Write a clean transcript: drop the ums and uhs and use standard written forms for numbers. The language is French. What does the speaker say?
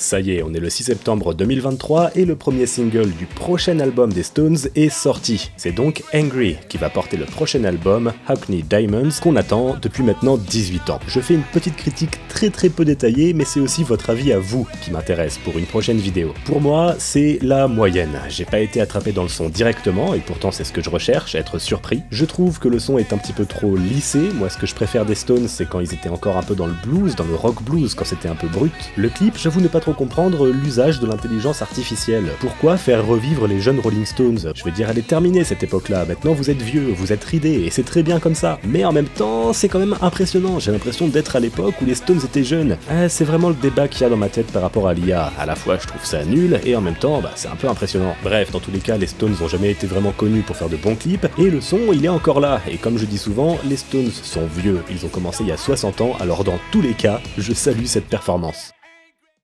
Ça y est, on est le 6 septembre 2023 et le premier single du prochain album des Stones est sorti. C'est donc Angry qui va porter le prochain album, Hackney Diamonds, qu'on attend depuis maintenant 18 ans. Je fais une petite critique très peu détaillée, mais c'est aussi votre avis à vous qui m'intéresse pour une prochaine vidéo. Pour moi, c'est la moyenne. J'ai pas été attrapé dans le son directement, et pourtant c'est ce que je recherche, être surpris. Je trouve que le son est un petit peu trop lissé. Moi, ce que je préfère des Stones, c'est quand ils étaient encore un peu dans le blues, dans le rock blues, quand c'était un peu brut. Le clip, j'avoue ne pas trop comprendre l'usage de l'intelligence artificielle. Pourquoi faire revivre les jeunes Rolling Stones? Je veux dire, elle est terminée cette époque-là. Maintenant, vous êtes vieux, vous êtes ridés, et c'est très bien comme ça. Mais en même temps, c'est quand même impressionnant. J'ai l'impression d'être à l'époque où les Stones étaient jeunes. C'est vraiment le débat qu'il y a dans ma tête par rapport à l'IA. À la fois, je trouve ça nul, et en même temps, c'est un peu impressionnant. Bref, dans tous les cas, les Stones n'ont jamais été vraiment connus pour faire de bons clips, et le son, il est encore là. Et comme je dis souvent, les Stones sont vieux. Ils ont commencé il y a 60 ans, alors dans tous les cas, je salue cette performance.